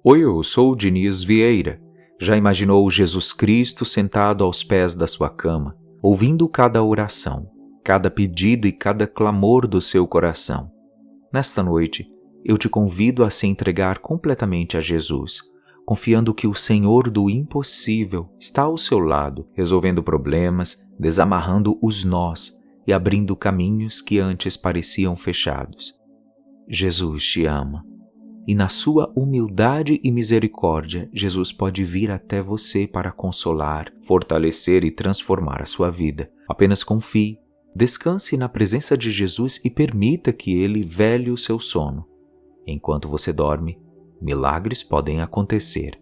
Oi, eu sou o Diniz Vieira. Já imaginou Jesus Cristo sentado aos pés da sua cama, ouvindo cada oração, cada pedido e cada clamor do seu coração? Nesta noite, eu te convido a se entregar completamente a Jesus, confiando que o Senhor do impossível está ao seu lado, resolvendo problemas, desamarrando os nós e abrindo caminhos que antes pareciam fechados. Jesus te ama. E na sua humildade e misericórdia, Jesus pode vir até você para consolar, fortalecer e transformar a sua vida. Apenas confie, descanse na presença de Jesus e permita que Ele vele o seu sono. Enquanto você dorme, milagres podem acontecer.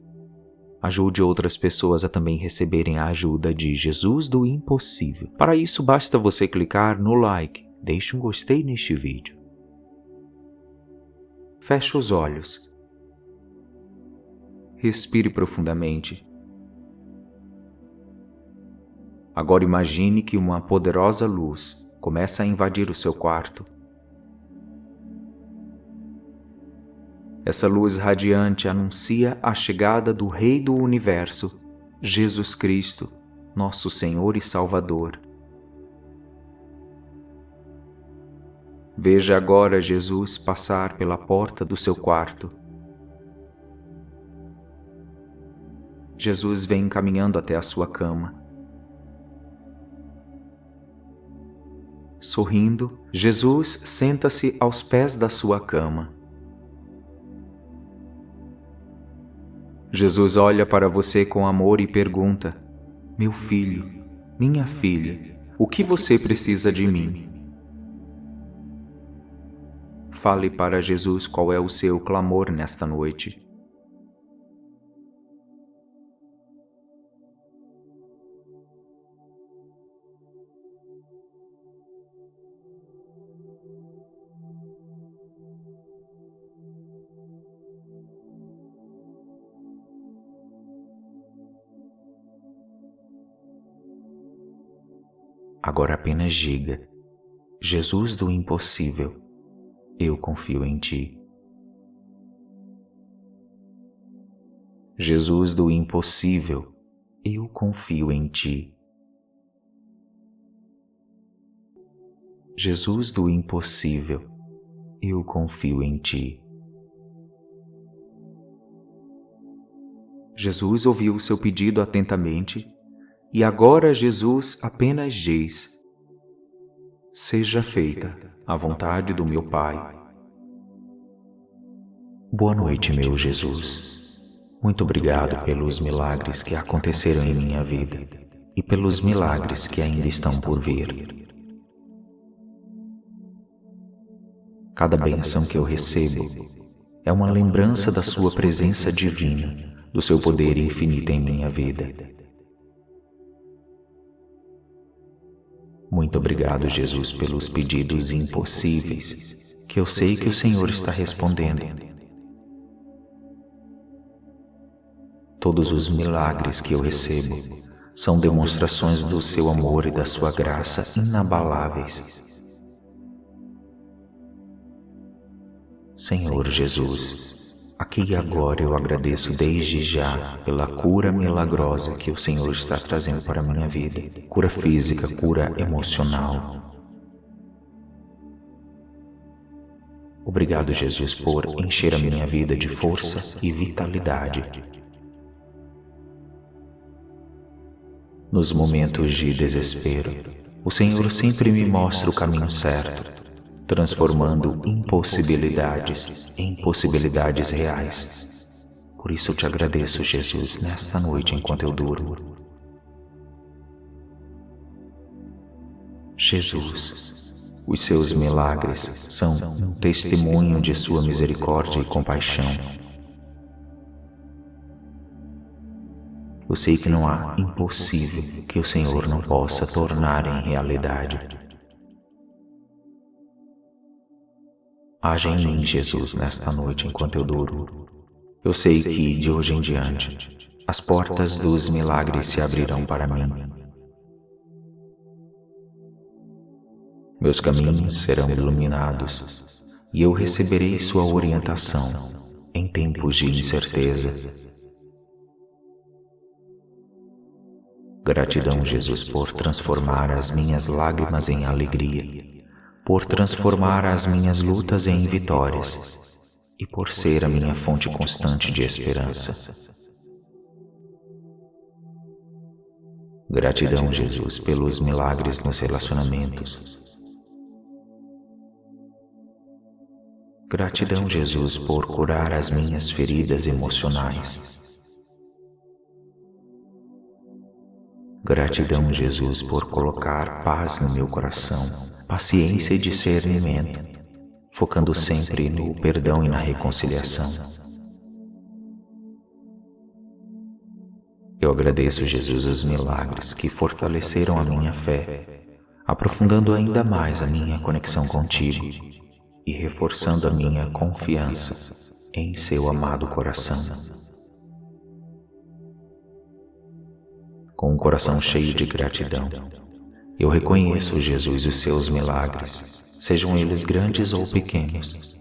Ajude outras pessoas a também receberem a ajuda de Jesus do impossível. Para isso, basta você clicar no like, deixe um gostei neste vídeo. Feche os olhos. Respire profundamente. Agora imagine que uma poderosa luz começa a invadir o seu quarto. Essa luz radiante anuncia a chegada do Rei do Universo, Jesus Cristo, nosso Senhor e Salvador. Veja agora Jesus passar pela porta do seu quarto. Jesus vem caminhando até a sua cama. Sorrindo, Jesus senta-se aos pés da sua cama. Jesus olha para você com amor e pergunta: "Meu filho, minha filha, o que você precisa de mim?" Fale para Jesus qual é o seu clamor nesta noite. Agora apenas diga: Jesus do impossível, eu confio em ti. Jesus do impossível, eu confio em ti. Jesus do impossível, eu confio em ti. Jesus ouviu o seu pedido atentamente e agora Jesus apenas diz: "Seja feita a vontade do meu Pai." Boa noite, meu Jesus. Muito obrigado pelos milagres que aconteceram em minha vida e pelos milagres que ainda estão por vir. Cada bênção que eu recebo é uma lembrança da sua presença divina, do seu poder infinito em minha vida. Muito obrigado, Jesus, pelos pedidos impossíveis, que eu sei que o Senhor está respondendo. Todos os milagres que eu recebo são demonstrações do seu amor e da sua graça inabaláveis. Senhor Jesus, aqui e agora eu agradeço desde já pela cura milagrosa que o Senhor está trazendo para a minha vida. Cura física, cura emocional. Obrigado, Jesus, por encher a minha vida de força e vitalidade. Nos momentos de desespero, o Senhor sempre me mostra o caminho certo, transformando impossibilidades em possibilidades reais. Por isso eu te agradeço, Jesus, nesta noite enquanto eu durmo. Jesus, os seus milagres são um testemunho de sua misericórdia e compaixão. Eu sei que não há impossível que o Senhor não possa tornar em realidade. Haja em mim, Jesus, nesta noite enquanto eu durmo. Eu sei que, de hoje em diante, as portas dos milagres se abrirão para mim. Meus caminhos serão iluminados e eu receberei sua orientação em tempos de incerteza. Gratidão, Jesus, por transformar as minhas lágrimas em alegria, por transformar as minhas lutas em vitórias e por ser a minha fonte constante de esperança. Gratidão, Jesus, pelos milagres nos relacionamentos. Gratidão, Jesus, por curar as minhas feridas emocionais. Gratidão, Jesus, por colocar paz no meu coração, paciência e discernimento, focando sempre no perdão e na reconciliação. Eu agradeço, Jesus, os milagres que fortaleceram a minha fé, aprofundando ainda mais a minha conexão contigo e reforçando a minha confiança em seu amado coração. Com um coração cheio de gratidão, eu reconheço, Jesus, os seus milagres, sejam eles grandes ou pequenos.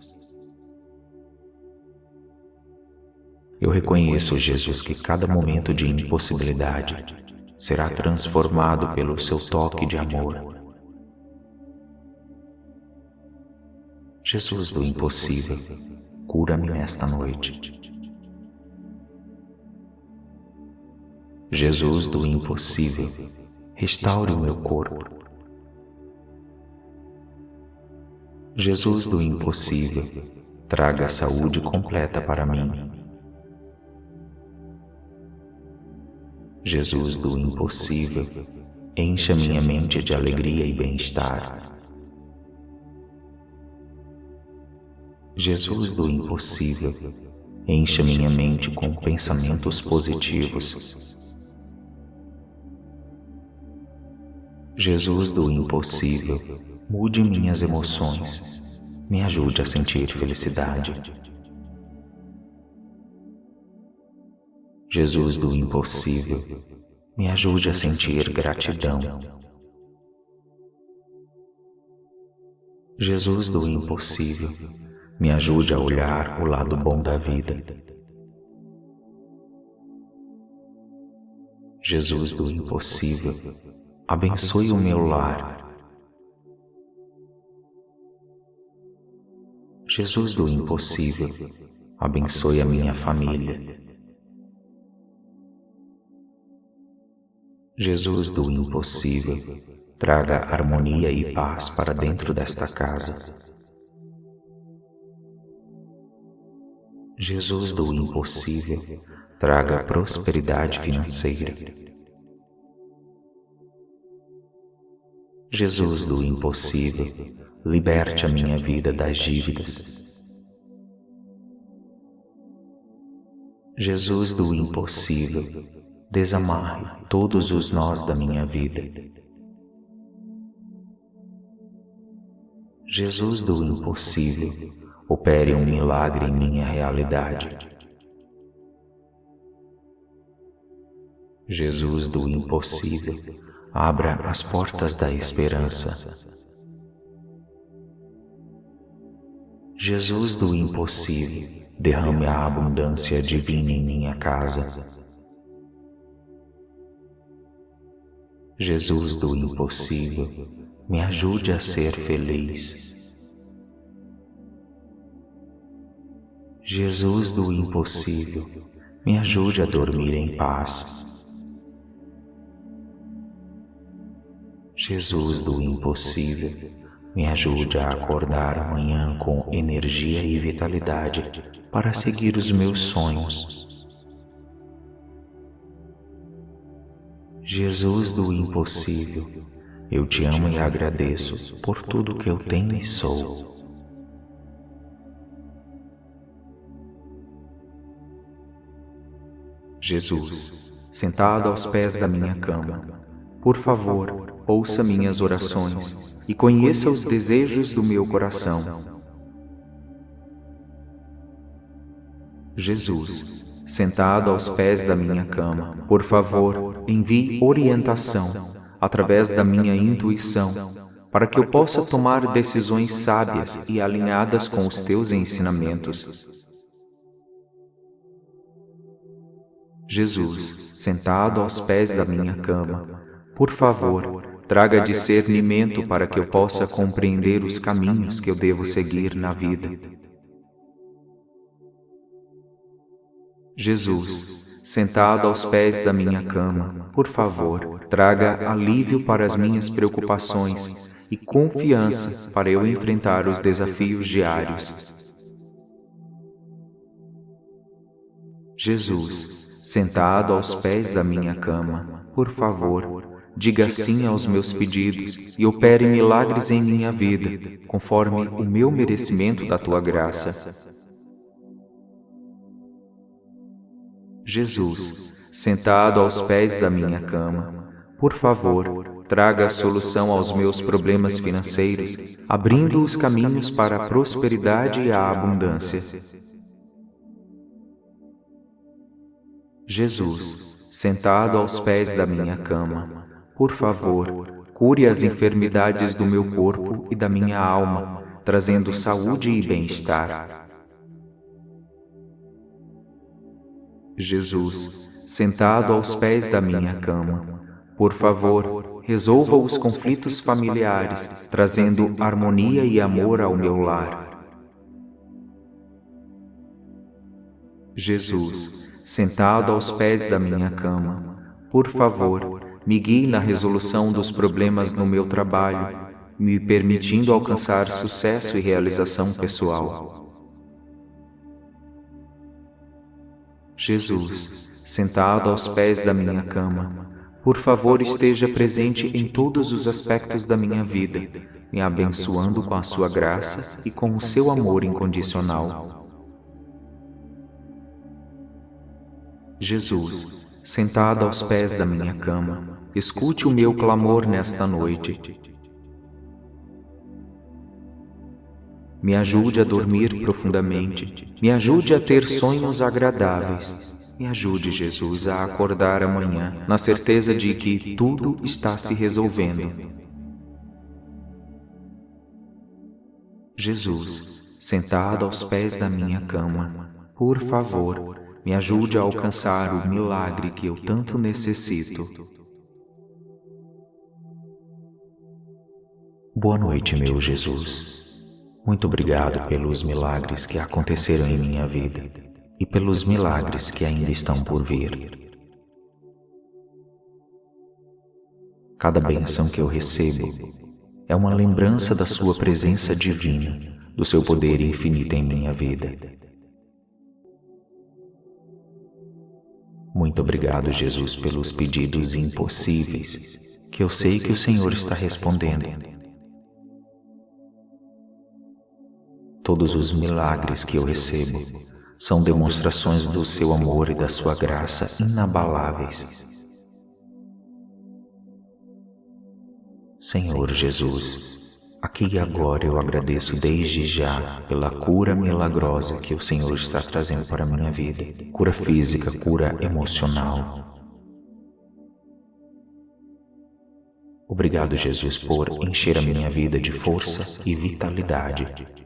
Eu reconheço, Jesus, que cada momento de impossibilidade será transformado pelo seu toque de amor. Jesus do impossível, cura-me nesta noite. Jesus do impossível, restaure o meu corpo. Jesus do impossível, traga a saúde completa para mim. Jesus do impossível, encha minha mente de alegria e bem-estar. Jesus do impossível, encha minha mente com pensamentos positivos. Jesus do impossível, mude minhas emoções, me ajude a sentir felicidade. Jesus do impossível, me ajude a sentir gratidão. Jesus do impossível, me ajude a olhar o lado bom da vida. Jesus do impossível, abençoe o meu lar. Jesus do impossível, abençoe a minha família. Jesus do impossível, traga harmonia e paz para dentro desta casa. Jesus do impossível, traga prosperidade financeira. Jesus do impossível, liberte a minha vida das dívidas. Jesus do impossível, desamarre todos os nós da minha vida. Jesus do impossível, opere um milagre em minha realidade. Jesus do impossível, abra as portas da esperança. Jesus do impossível, derrame a abundância divina em minha casa. Jesus do impossível, me ajude a ser feliz. Jesus do impossível, me ajude a dormir em paz. Jesus do impossível, me ajude a acordar amanhã com energia e vitalidade para seguir os meus sonhos. Jesus do impossível, eu te amo e agradeço por tudo que eu tenho e sou. Jesus, sentado aos pés da minha cama, por favor, ouça minhas orações e conheça os desejos do meu coração. Jesus, sentado aos pés da minha cama, por favor, envie orientação através da minha intuição para que eu possa tomar decisões sábias e alinhadas com os teus ensinamentos. Jesus, sentado aos pés da minha cama, por favor, traga discernimento para que eu possa compreender os caminhos que eu devo seguir na vida. Jesus, sentado aos pés da minha cama, por favor, traga alívio para as minhas preocupações e confiança para eu enfrentar os desafios diários. Jesus, sentado aos pés da minha cama, por favor, diga sim aos meus pedidos e opere milagres em minha vida, conforme o meu merecimento da tua graça. Jesus, sentado aos pés da minha cama, por favor, traga a solução aos meus problemas financeiros, abrindo os caminhos para a prosperidade e a abundância. Jesus, sentado aos pés da minha cama, por favor, cure as enfermidades do meu corpo e da minha alma, trazendo saúde e bem-estar. Jesus, sentado aos pés da minha cama, por favor, resolva os conflitos familiares, trazendo harmonia e amor ao meu lar. Jesus, sentado aos pés da minha cama, por favor, me guie na resolução dos problemas no meu trabalho, me permitindo alcançar sucesso e realização pessoal. Jesus, sentado aos pés da minha cama, por favor esteja presente em todos os aspectos da minha vida, me abençoando com a sua graça e com o seu amor incondicional. Jesus, sentado aos pés da minha cama, escute o meu clamor nesta noite. Me ajude a dormir profundamente. Me ajude a ter sonhos agradáveis. Me ajude, Jesus, a acordar amanhã, na certeza de que tudo está se resolvendo. Jesus, sentado aos pés da minha cama, por favor, me ajude a alcançar o milagre que eu tanto necessito. Boa noite, meu Jesus. Muito obrigado pelos milagres que aconteceram em minha vida e pelos milagres que ainda estão por vir. Cada bênção que eu recebo é uma lembrança da sua presença divina, do seu poder infinito em minha vida. Muito obrigado, Jesus, pelos pedidos impossíveis que eu sei que o Senhor está respondendo. Todos os milagres que eu recebo são demonstrações do seu amor e da sua graça inabaláveis. Senhor Jesus, aqui e agora eu agradeço desde já pela cura milagrosa que o Senhor está trazendo para a minha vida. Cura física, cura emocional. Obrigado, Jesus, por encher a minha vida de força e vitalidade.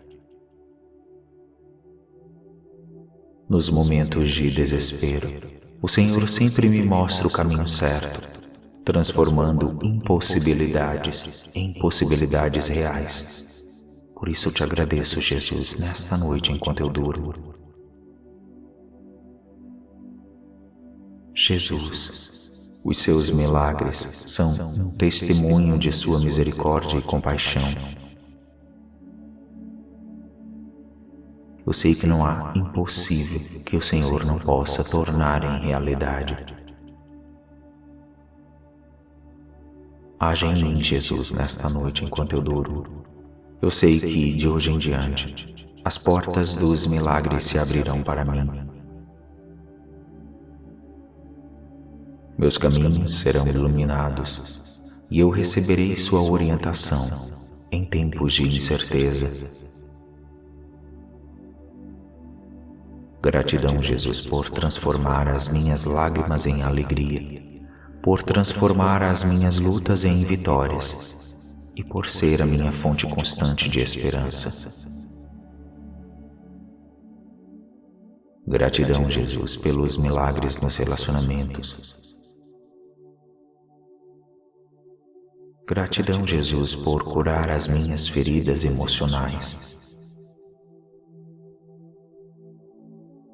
Nos momentos de desespero, o Senhor sempre me mostra o caminho certo, transformando impossibilidades em possibilidades reais. Por isso eu te agradeço, Jesus, nesta noite enquanto eu durmo. Jesus, os seus milagres são um testemunho de sua misericórdia e compaixão. Eu sei que não há impossível que o Senhor não possa tornar em realidade. Haja em mim, Jesus, nesta noite enquanto eu durmo. Eu sei que, de hoje em diante, as portas dos milagres se abrirão para mim. Meus caminhos serão iluminados e eu receberei sua orientação em tempos de incerteza. Gratidão, Jesus, por transformar as minhas lágrimas em alegria, por transformar as minhas lutas em vitórias. e por ser a minha fonte constante de esperança. Gratidão, Jesus, pelos milagres nos relacionamentos. Gratidão, Jesus, por curar as minhas feridas emocionais.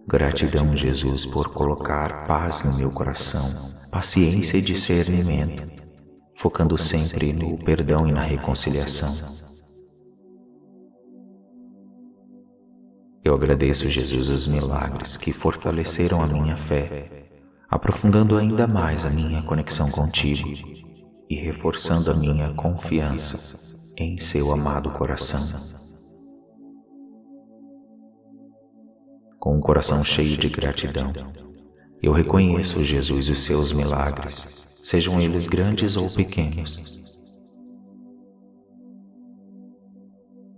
Gratidão, Jesus, por colocar paz no meu coração, paciência e discernimento, focando sempre no perdão e na reconciliação. Eu agradeço, Jesus, os milagres que fortaleceram a minha fé, aprofundando ainda mais a minha conexão contigo e reforçando a minha confiança em seu amado coração. Com um coração cheio de gratidão, eu reconheço, Jesus, os seus milagres, sejam eles grandes ou pequenos.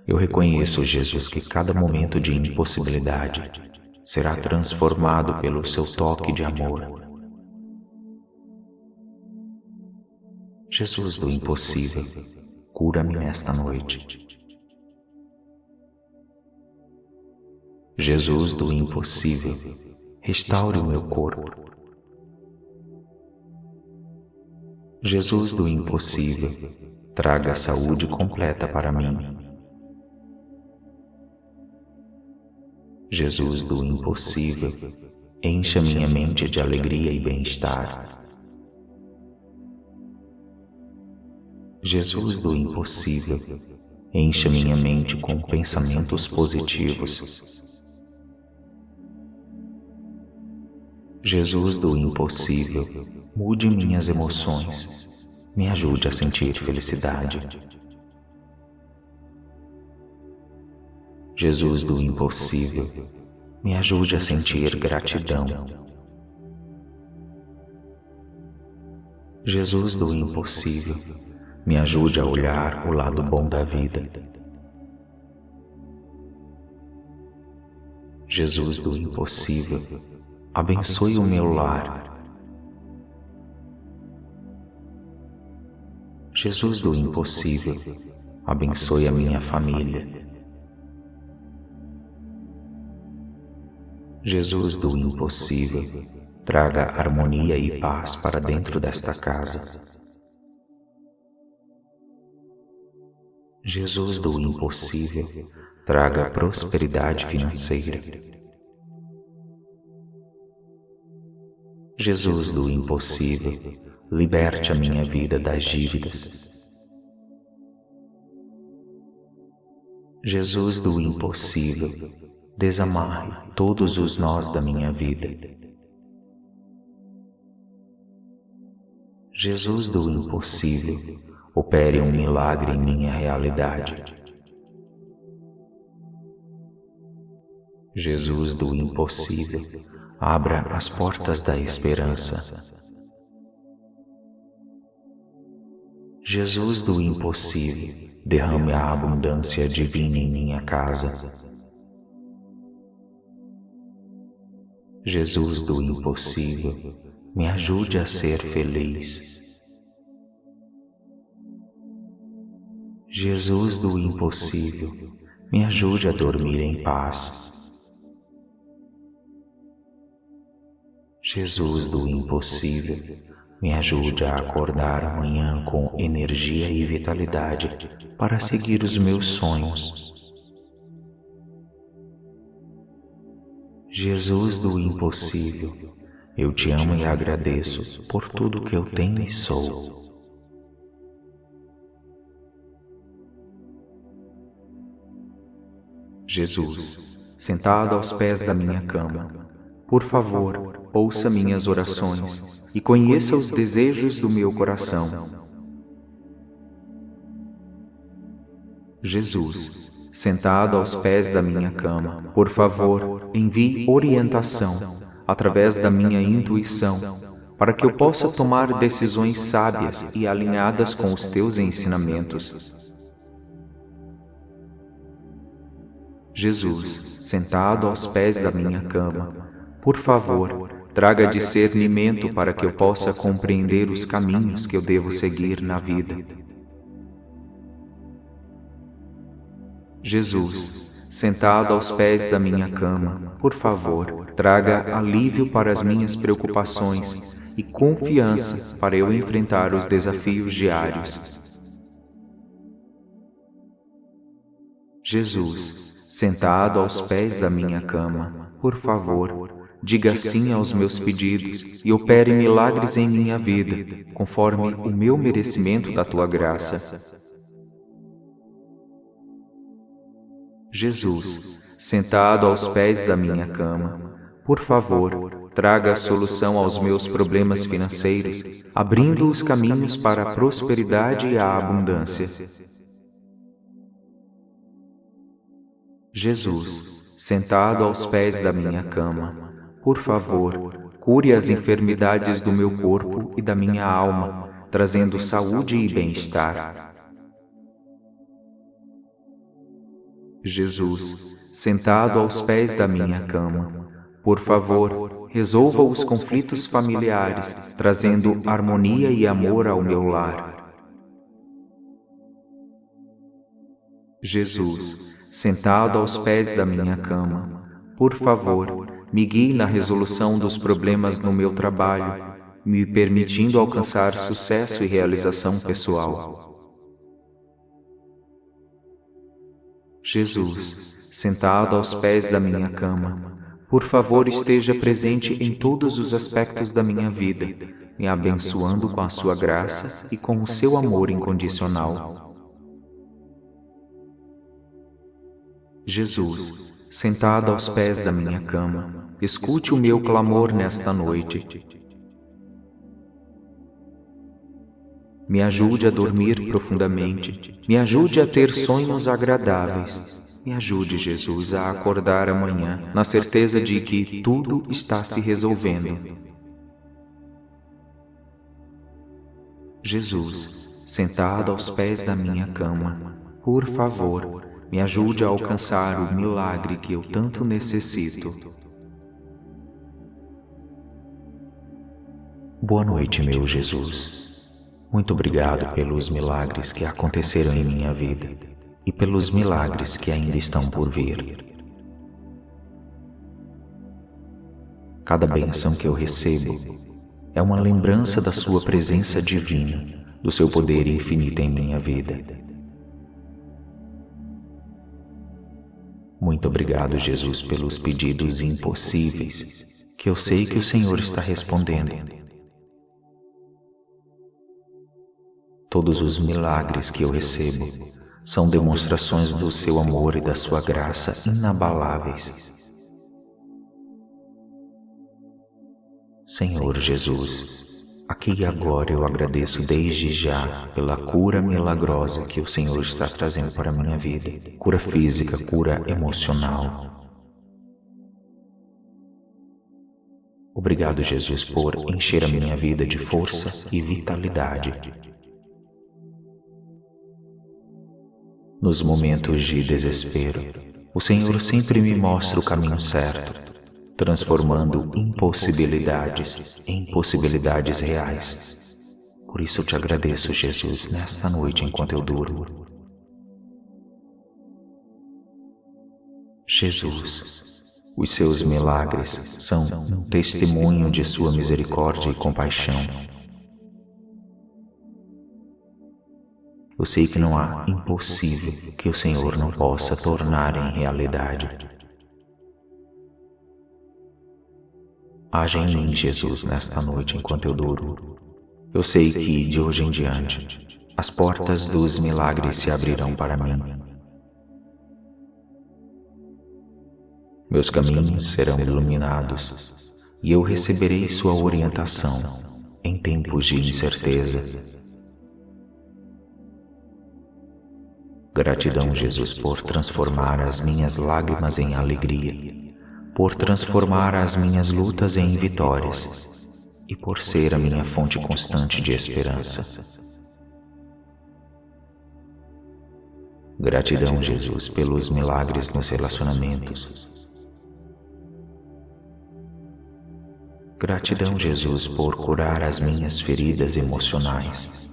Eu reconheço, Jesus, que cada momento de impossibilidade será transformado pelo seu toque de amor. Jesus do impossível, cura-me nesta noite. Jesus do impossível, restaure o meu corpo. Jesus do impossível, traga saúde completa para mim. Jesus do impossível, encha minha mente de alegria e bem-estar. Jesus do impossível, encha minha mente com pensamentos positivos. Jesus do impossível, mude minhas emoções, me ajude a sentir felicidade. Jesus do impossível, me ajude a sentir gratidão. Jesus do impossível, me ajude a olhar o lado bom da vida. Jesus do impossível, abençoe o meu lar. Jesus do impossível, abençoe a minha família. Jesus do impossível, traga harmonia e paz para dentro desta casa. Jesus do impossível, traga prosperidade financeira. Jesus do impossível, liberte a minha vida das dívidas. Jesus do impossível, desamarre todos os nós da minha vida. Jesus do impossível, opere um milagre em minha realidade. Jesus do impossível, abra as portas da esperança. Jesus do impossível, derrame a abundância divina em minha casa. Jesus do impossível, me ajude a ser feliz. Jesus do impossível, me ajude a dormir em paz. Jesus do impossível, me ajude a acordar amanhã com energia e vitalidade para seguir os meus sonhos. Jesus do impossível, eu te amo e agradeço por tudo que eu tenho e sou. Jesus, sentado aos pés da minha cama, por favor, ouça minhas orações e conheça os desejos do meu coração. Jesus, sentado aos pés da minha cama, por favor, envie orientação através da minha intuição, para que eu possa tomar decisões sábias e alinhadas com os teus ensinamentos. Jesus, sentado aos pés da minha cama, por favor, traga discernimento para que eu possa compreender os caminhos que eu devo seguir na vida. Jesus, sentado aos pés da minha cama, por favor, traga alívio para as minhas preocupações e confiança para eu enfrentar os desafios diários. Jesus, sentado aos pés da minha cama, por favor, diga sim aos meus pedidos e opere milagres em minha vida, conforme o meu merecimento da tua graça. Jesus, sentado aos pés da minha cama, por favor, traga a solução aos meus problemas financeiros, abrindo os caminhos para a prosperidade e a abundância. Jesus, sentado aos pés da minha cama, por favor, cure as enfermidades do meu corpo e da minha alma, trazendo saúde e bem-estar. Jesus, sentado aos pés da minha cama, por favor, resolva os conflitos familiares, trazendo harmonia e amor ao meu lar. Jesus, sentado aos pés da minha cama, por favor, me guie na resolução dos problemas no meu trabalho, me permitindo alcançar sucesso e realização pessoal. Jesus, sentado aos pés da minha cama, por favor esteja presente em todos os aspectos da minha vida, me abençoando com a sua graça e com o seu amor incondicional. Jesus, sentado aos pés da minha cama, escute o meu clamor nesta noite. Me ajude a dormir profundamente, me ajude a ter sonhos agradáveis, me ajude, Jesus, a acordar amanhã, na certeza de que tudo está se resolvendo. Jesus, sentado aos pés da minha cama, por favor, me ajude a alcançar o milagre que eu tanto necessito. Boa noite, meu Jesus. Muito obrigado pelos milagres que aconteceram em minha vida e pelos milagres que ainda estão por vir. Cada bênção que eu recebo é uma lembrança da sua presença divina, do seu poder infinito em minha vida. Muito obrigado, Jesus, pelos pedidos impossíveis, que eu sei que o Senhor está respondendo. Todos os milagres que eu recebo são demonstrações do seu amor e da sua graça inabaláveis. Senhor Jesus, aqui e agora eu agradeço desde já pela cura milagrosa que o Senhor está trazendo para a minha vida. Cura física, cura emocional. Obrigado, Jesus, por encher a minha vida de força e vitalidade. Nos momentos de desespero, o Senhor sempre me mostra o caminho certo, transformando impossibilidades em possibilidades reais. Por isso eu te agradeço, Jesus, nesta noite enquanto eu durmo. Jesus, os seus milagres são um testemunho de sua misericórdia e compaixão. Eu sei que não há impossível que o Senhor não possa tornar em realidade. Haja em mim, Jesus, nesta noite enquanto eu durmo. Eu sei que, de hoje em diante, as portas dos milagres se abrirão para mim. Meus caminhos serão iluminados e eu receberei sua orientação em tempos de incerteza. Gratidão, Jesus, por transformar as minhas lágrimas em alegria, por transformar as minhas lutas em vitórias e por ser a minha fonte constante de esperança. Gratidão, Jesus, pelos milagres nos relacionamentos. Gratidão, Jesus, por curar as minhas feridas emocionais.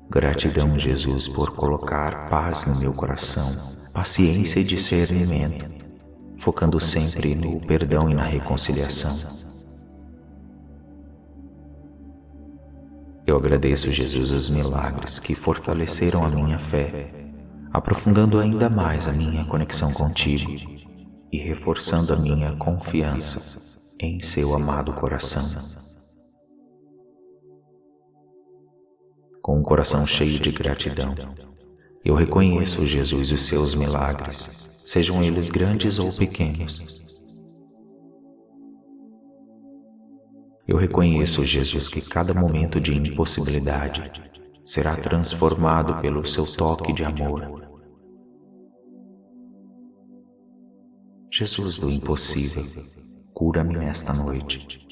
Gratidão, Jesus, por colocar paz no meu coração, paciência e discernimento, focando sempre no perdão e na reconciliação. Eu agradeço, Jesus, os milagres que fortaleceram a minha fé, aprofundando ainda mais a minha conexão contigo e reforçando a minha confiança em seu amado coração. Com um coração cheio de gratidão, eu reconheço, Jesus, os seus milagres, sejam eles grandes ou pequenos. Eu reconheço, Jesus, que cada momento de impossibilidade será transformado pelo seu toque de amor. Jesus do impossível, cura-me nesta noite.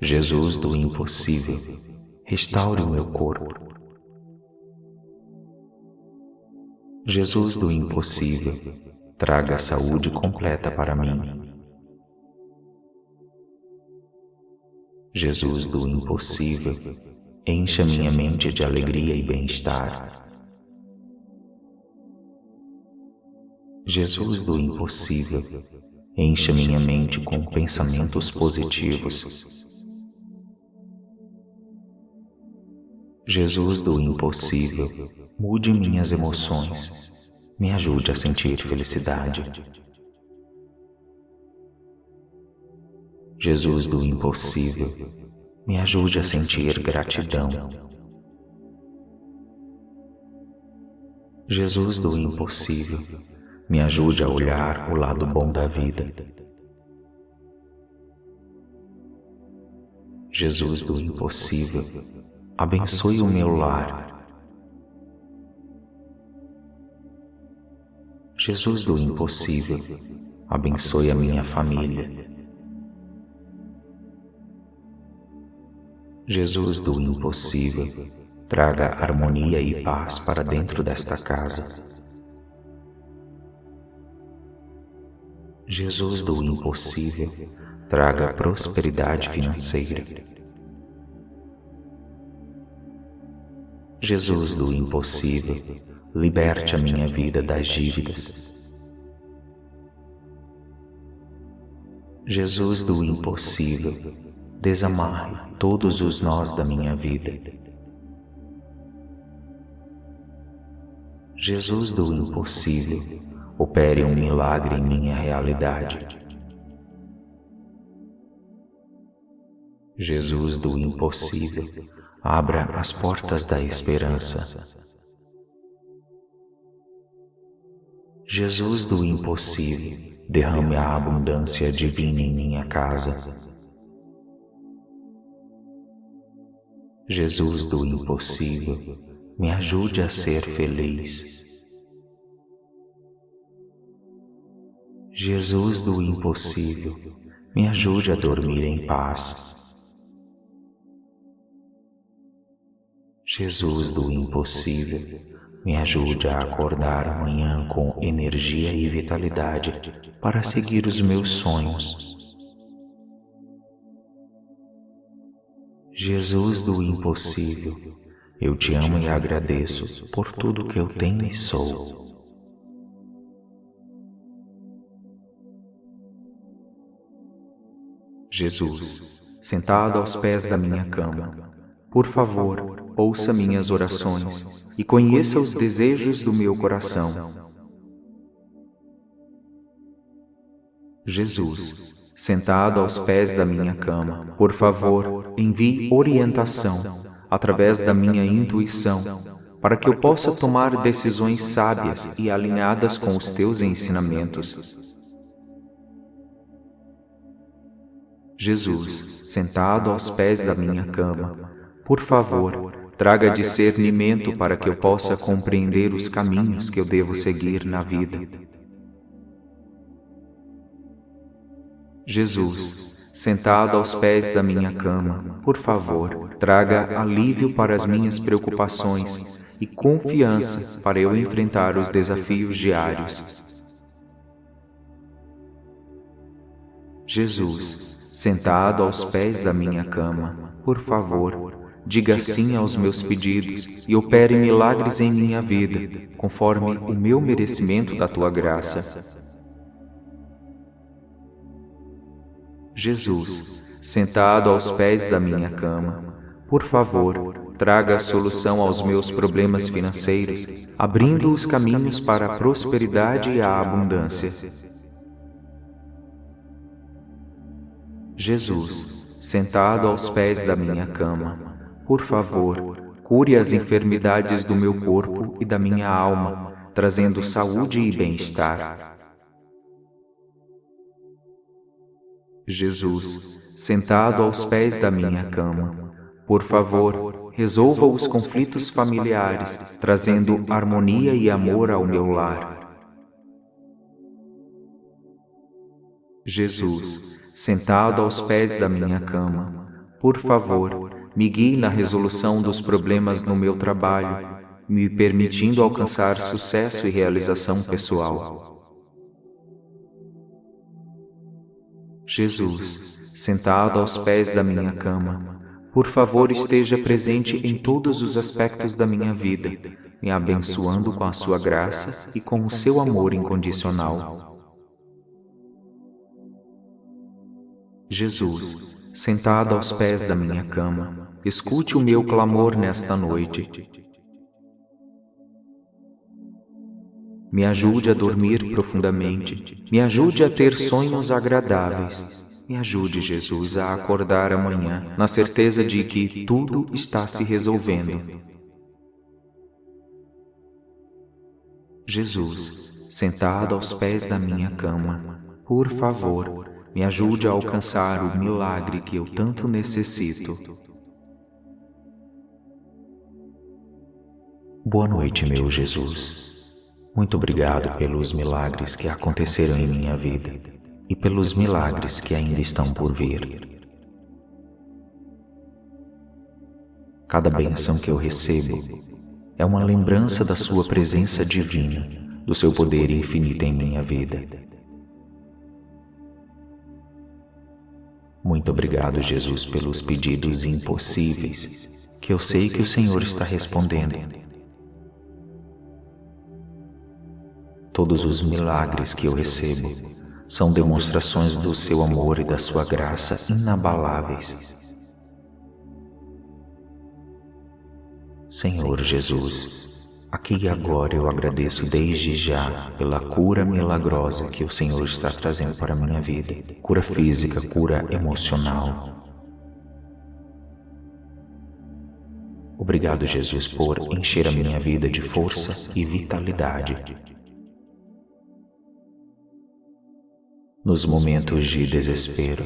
Jesus do impossível, restaure o meu corpo. Jesus do impossível, traga a saúde completa para mim. Jesus do impossível, encha minha mente de alegria e bem-estar. Jesus do impossível, encha minha mente com pensamentos positivos. Jesus do impossível, mude minhas emoções, me ajude a sentir felicidade. Jesus do impossível, me ajude a sentir gratidão. Jesus do impossível, me ajude a olhar o lado bom da vida. Jesus do impossível, abençoe o meu lar. Jesus do impossível, abençoe a minha família. Jesus do impossível, traga harmonia e paz para dentro desta casa. Jesus do impossível, traga prosperidade financeira. Jesus do impossível, liberte a minha vida das dívidas. Jesus do impossível, desamarre todos os nós da minha vida. Jesus do impossível, opere um milagre em minha realidade. Jesus do impossível, abra as portas da esperança. Jesus do impossível, derrame a abundância divina em minha casa. Jesus do impossível, me ajude a ser feliz. Jesus do impossível, me ajude a dormir em paz. Jesus do impossível, me ajude a acordar amanhã com energia e vitalidade para seguir os meus sonhos. Jesus do impossível, eu te amo e agradeço por tudo que eu tenho e sou. Jesus, sentado aos pés da minha cama, por favor, ouça minhas orações e conheça os desejos do meu coração. Jesus, sentado aos pés da minha cama, por favor, envie orientação através da minha intuição, para que eu possa tomar decisões sábias e alinhadas com os teus ensinamentos. Jesus, sentado aos pés da minha cama, por favor, traga discernimento para que eu possa compreender os caminhos que eu devo seguir na vida. Jesus, sentado aos pés da minha cama, por favor, traga alívio para as minhas preocupações e confiança para eu enfrentar os desafios diários. Jesus, sentado aos pés da minha cama, por favor, diga sim aos meus pedidos e opere milagres em minha vida, conforme o meu merecimento da tua graça. Jesus, sentado aos pés da minha cama, por favor, traga a solução aos meus problemas financeiros, abrindo os caminhos para a prosperidade e a abundância. Jesus, sentado aos pés da minha cama, por favor, cure as enfermidades do meu corpo e da minha alma, trazendo saúde e bem-estar. Jesus, sentado aos pés da minha cama, por favor, resolva os conflitos familiares, trazendo harmonia e amor ao meu lar. Jesus, sentado aos pés da minha cama, por favor, me guie na resolução dos problemas no meu trabalho, me permitindo alcançar sucesso e realização pessoal. Jesus, sentado aos pés da minha cama, por favor esteja presente em todos os aspectos da minha vida, me abençoando com a sua graça e com o seu amor incondicional. Jesus, sentado aos pés da minha cama, escute o meu clamor nesta noite. Me ajude a dormir profundamente, me ajude a ter sonhos agradáveis, me ajude, Jesus, a acordar amanhã, na certeza de que tudo está se resolvendo. Jesus, sentado aos pés da minha cama, por favor, me ajude a alcançar o milagre que eu tanto necessito. Boa noite, meu Jesus. Muito obrigado pelos milagres que aconteceram em minha vida e pelos milagres que ainda estão por vir. Cada bênção que eu recebo é uma lembrança da sua presença divina, do seu poder infinito em minha vida. Muito obrigado, Jesus, pelos pedidos impossíveis, que eu sei que o Senhor está respondendo. Todos os milagres que eu recebo são demonstrações do seu amor e da sua graça inabaláveis. Senhor Jesus, aqui e agora eu agradeço desde já pela cura milagrosa que o Senhor está trazendo para a minha vida. Cura física, cura emocional. Obrigado, Jesus, por encher a minha vida de força e vitalidade. Nos momentos de desespero,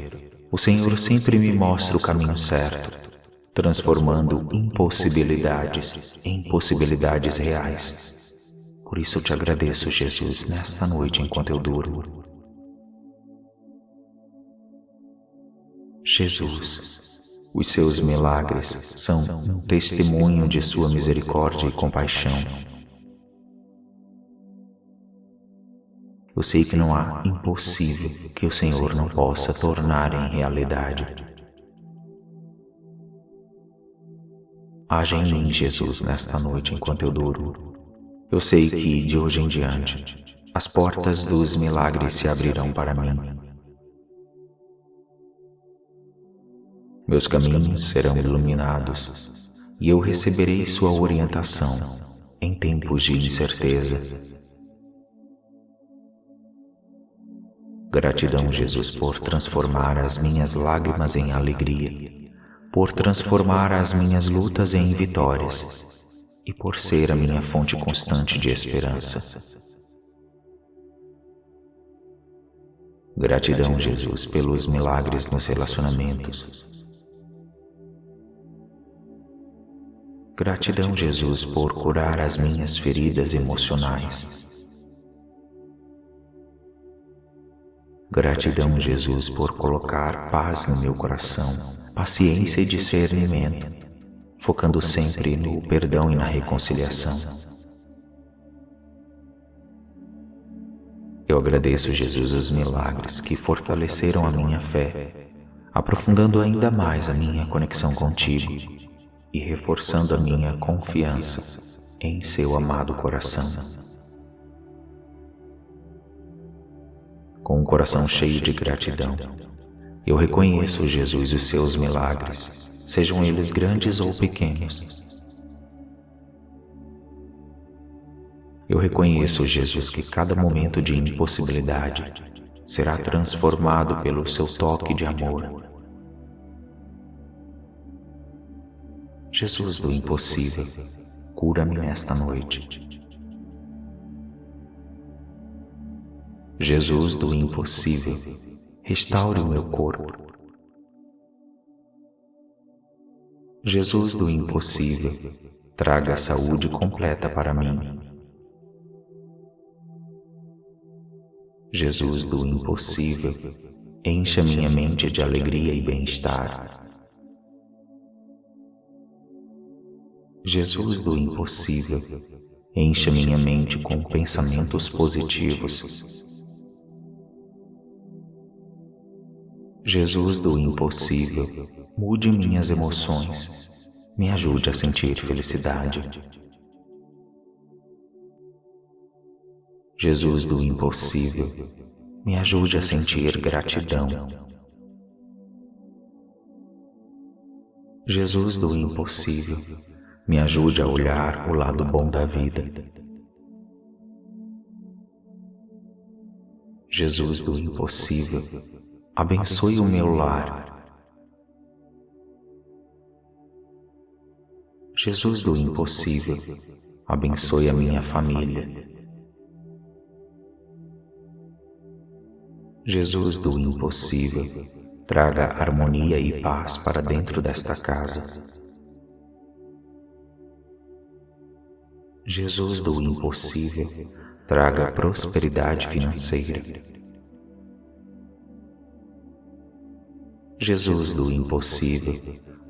o Senhor sempre me mostra o caminho certo, transformando impossibilidades em possibilidades reais. Por isso eu te agradeço, Jesus, nesta noite enquanto eu durmo. Jesus, os seus milagres são um testemunho de sua misericórdia e compaixão. Eu sei que não há impossível que o Senhor não possa tornar em realidade. Haja em mim, Jesus, nesta noite enquanto eu durmo. Eu sei que, de hoje em diante, as portas dos milagres se abrirão para mim. Meus caminhos serão iluminados e eu receberei sua orientação em tempos de incerteza. Gratidão, Jesus, por transformar as minhas lágrimas em alegria, por transformar as minhas lutas em vitórias e por ser a minha fonte constante de esperança. Gratidão, Jesus, pelos milagres nos relacionamentos. Gratidão, Jesus, por curar as minhas feridas emocionais. Gratidão, Jesus, por colocar paz no meu coração, paciência e discernimento, focando sempre no perdão e na reconciliação. Eu agradeço, Jesus, os milagres que fortaleceram a minha fé, aprofundando ainda mais a minha conexão contigo e reforçando a minha confiança em seu amado coração. Com um coração cheio de gratidão, eu reconheço, Jesus, os seus milagres, sejam eles grandes ou pequenos. Eu reconheço, Jesus, que cada momento de impossibilidade será transformado pelo seu toque de amor. Jesus do impossível, cura-me nesta noite. Jesus do impossível, restaure o meu corpo. Jesus do impossível, traga a saúde completa para mim. Jesus do impossível, encha minha mente de alegria e bem-estar. Jesus do impossível, encha minha mente com pensamentos positivos. Jesus do impossível, mude minhas emoções, me ajude a sentir felicidade. Jesus do impossível, me ajude a sentir gratidão. Jesus do impossível, me ajude a olhar o lado bom da vida. Jesus do impossível, abençoe o meu lar. Jesus do impossível, abençoe a minha família. Jesus do impossível, traga harmonia e paz para dentro desta casa. Jesus do impossível, traga prosperidade financeira. Jesus do impossível,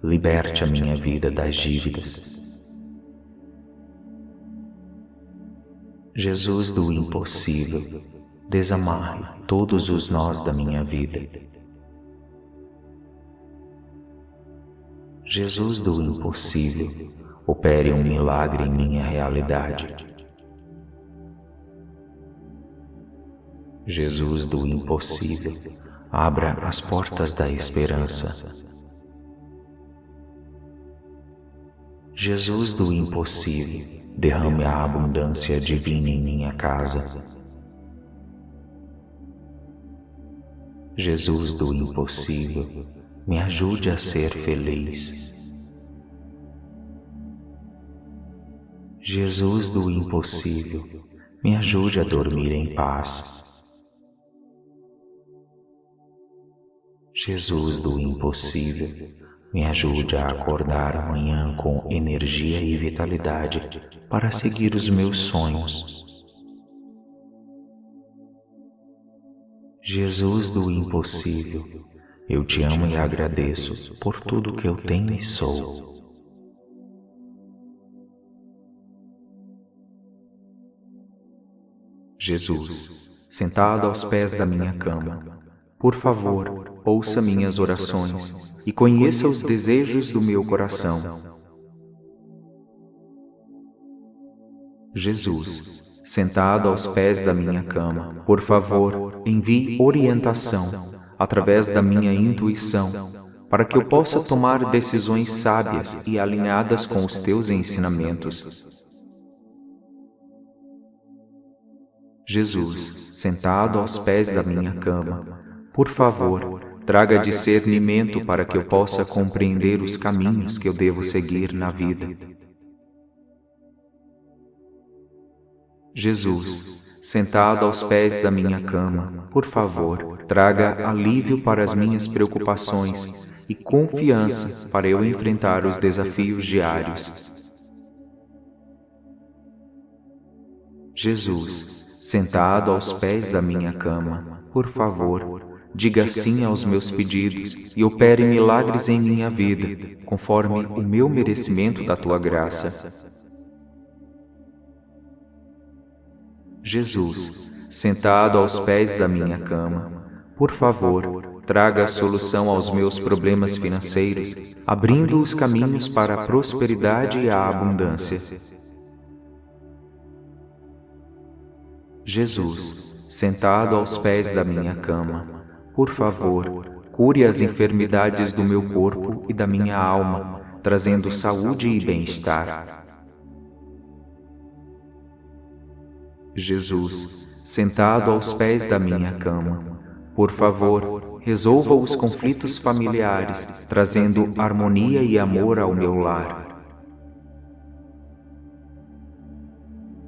liberte a minha vida das dívidas. Jesus do impossível, desamarre todos os nós da minha vida. Jesus do impossível, opere um milagre em minha realidade. Jesus do impossível, abra as portas da esperança. Jesus do impossível, derrame a abundância divina em minha casa. Jesus do impossível, me ajude a ser feliz. Jesus do impossível, me ajude a dormir em paz. Jesus do impossível, me ajude a acordar amanhã com energia e vitalidade para seguir os meus sonhos. Jesus do impossível, eu te amo e agradeço por tudo que eu tenho e sou. Jesus, sentado aos pés da minha cama, por favor, ouça minhas orações e conheça os desejos do meu coração. Jesus, sentado aos pés da minha cama, por favor, envie orientação através da minha intuição, para que eu possa tomar decisões sábias e alinhadas com os teus ensinamentos. Jesus, sentado aos pés da minha cama, por favor, traga discernimento para que eu possa compreender os caminhos que eu devo seguir na vida. Jesus, sentado aos pés da minha cama, por favor, traga alívio para as minhas preocupações e confiança para eu enfrentar os desafios diários. Jesus, sentado aos pés da minha cama, por favor, diga sim aos meus pedidos e opere milagres em minha vida, conforme o meu merecimento da tua graça. Jesus, sentado aos pés da minha cama, por favor, Traga a solução aos meus problemas financeiros, abrindo os caminhos para a prosperidade e a abundância. Jesus, sentado aos pés da minha cama, por favor, cure as enfermidades do meu corpo e da minha alma, trazendo saúde e bem-estar. Jesus, sentado aos pés da minha cama, por favor, resolva os conflitos familiares, trazendo harmonia e amor ao meu lar.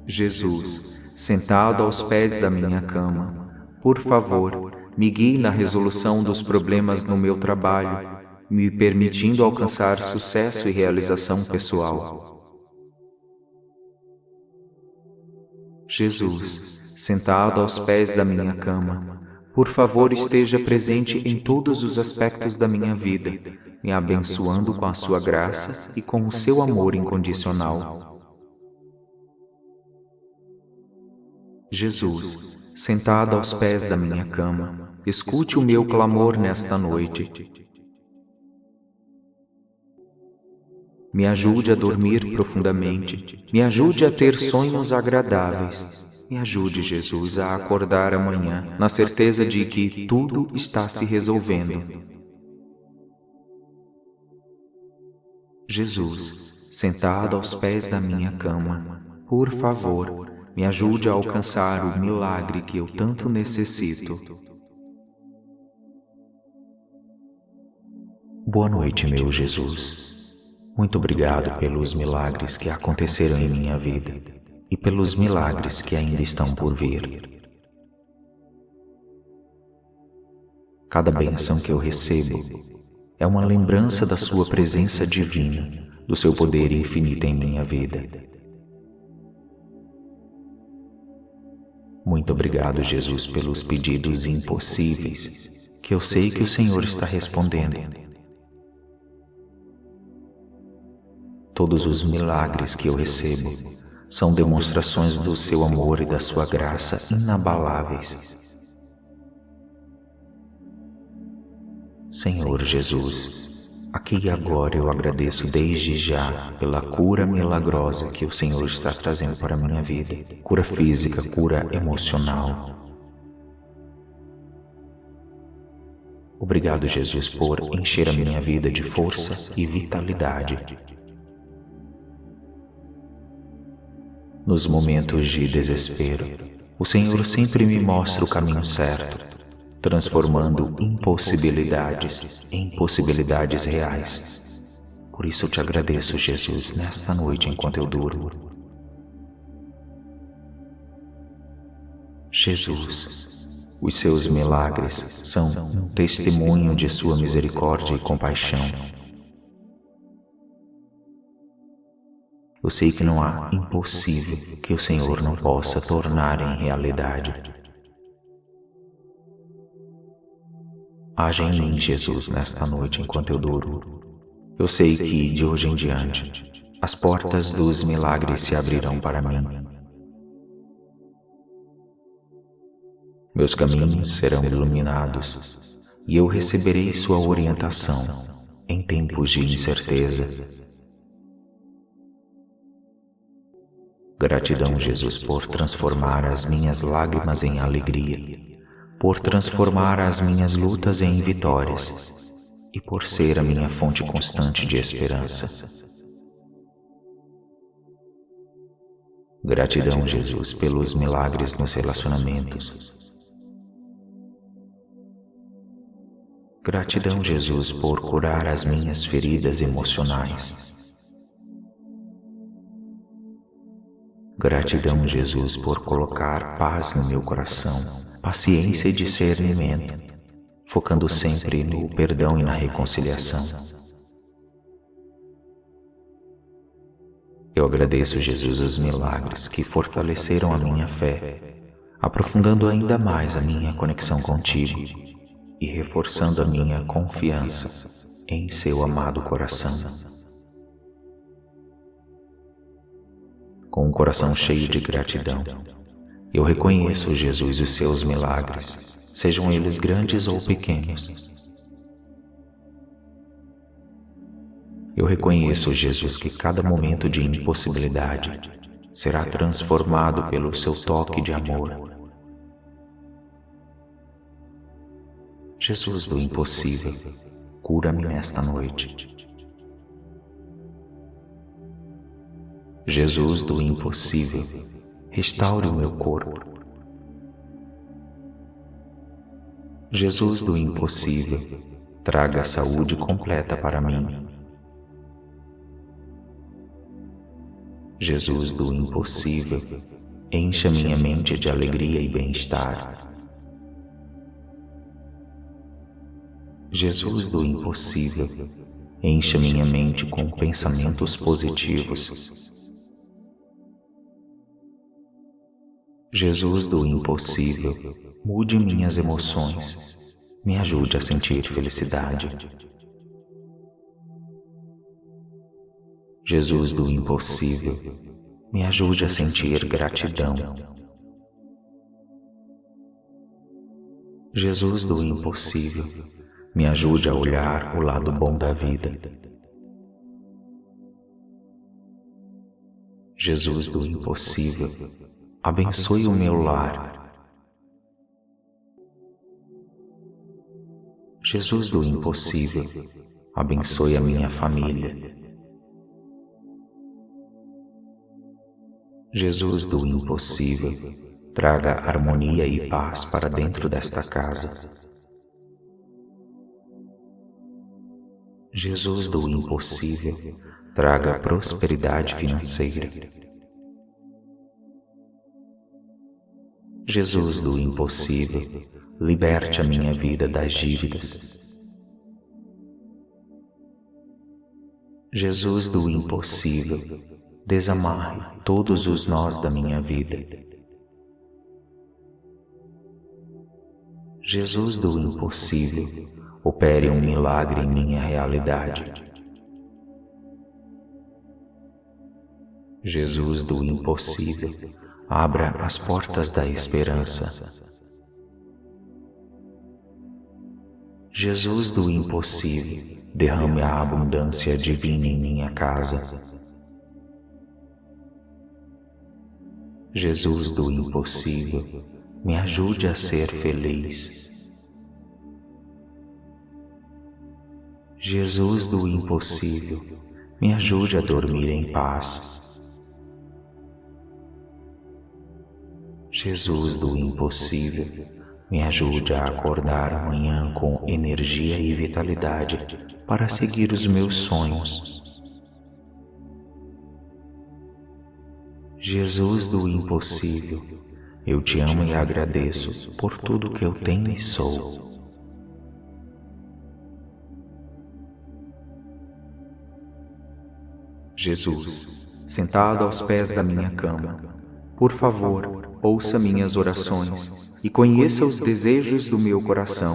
Jesus, sentado aos pés da minha cama, por favor, me guie na resolução dos problemas no meu trabalho, me permitindo alcançar sucesso e realização pessoal. Jesus, sentado aos pés da minha cama, por favor, esteja presente em todos os aspectos da minha vida, me abençoando com a sua graça e com o seu amor incondicional. Jesus, sentado aos pés da minha cama, escute o meu clamor nesta noite. Me ajude a dormir profundamente, me ajude a ter sonhos agradáveis. Me ajude, Jesus, a acordar amanhã, na certeza de que tudo está se resolvendo. Jesus, sentado aos pés da minha cama, por favor, me ajude a alcançar o milagre que eu tanto necessito. Boa noite, meu Jesus. Muito obrigado pelos milagres que aconteceram em minha vida e pelos milagres que ainda estão por vir. Cada bênção que eu recebo é uma lembrança da sua presença divina, do seu poder infinito em minha vida. Muito obrigado, Jesus, pelos pedidos impossíveis, que eu sei que o Senhor está respondendo. Todos os milagres que eu recebo são demonstrações do seu amor e da sua graça inabaláveis. Senhor Jesus, aqui e agora eu agradeço desde já pela cura milagrosa que o Senhor está trazendo para a minha vida. Cura física, cura emocional. Obrigado, Jesus, por encher a minha vida de força e vitalidade. Nos momentos de desespero, o Senhor sempre me mostra o caminho certo, transformando impossibilidades em possibilidades reais. Por isso eu te agradeço, Jesus, nesta noite enquanto eu durmo. Jesus, os seus milagres são um testemunho de sua misericórdia e compaixão. Eu sei que não há impossível que o Senhor não possa tornar em realidade. Haja em mim, Jesus, nesta noite enquanto eu durmo. Eu sei que, de hoje em diante, as portas dos milagres se abrirão para mim. Meus caminhos serão iluminados e eu receberei sua orientação em tempos de incerteza. Gratidão, Jesus, por transformar as minhas lágrimas em alegria, por transformar as minhas lutas em vitórias e por ser a minha fonte constante de esperança. Gratidão, Jesus, pelos milagres nos relacionamentos. Gratidão, Jesus, por curar as minhas feridas emocionais. Gratidão, Jesus, por colocar paz no meu coração, paciência e discernimento, focando sempre no perdão e na reconciliação. Eu agradeço, Jesus, os milagres que fortaleceram a minha fé, aprofundando ainda mais a minha conexão contigo e reforçando a minha confiança em seu amado coração. Com um coração cheio de gratidão, eu reconheço, Jesus, os seus milagres, sejam eles grandes ou pequenos. Eu reconheço, Jesus, que cada momento de impossibilidade será transformado pelo seu toque de amor. Jesus do impossível, cura-me nesta noite. Jesus do impossível, restaure o meu corpo. Jesus do impossível, traga saúde completa para mim. Jesus do impossível, encha minha mente de alegria e bem-estar. Jesus do impossível, encha minha mente com pensamentos positivos. Jesus do impossível, mude minhas emoções, me ajude a sentir felicidade. Jesus do impossível, me ajude a sentir gratidão. Jesus do impossível, me ajude a olhar o lado bom da vida. Jesus do impossível, abençoe o meu lar. Jesus do impossível, abençoe a minha família. Jesus do impossível, traga harmonia e paz para dentro desta casa. Jesus do impossível, traga prosperidade financeira. Jesus do impossível, liberte a minha vida das dívidas. Jesus do impossível, desamarre todos os nós da minha vida. Jesus do impossível, opere um milagre em minha realidade. Jesus do impossível, abra as portas da esperança. Jesus do impossível, derrame a abundância divina em minha casa. Jesus do impossível, me ajude a ser feliz. Jesus do impossível, me ajude a dormir em paz. Jesus do impossível, me ajude a acordar amanhã com energia e vitalidade para seguir os meus sonhos. Jesus do impossível, eu te amo e agradeço por tudo que eu tenho e sou. Jesus, sentado aos pés da minha cama, por favor, ouça minhas orações e conheça os desejos do meu coração.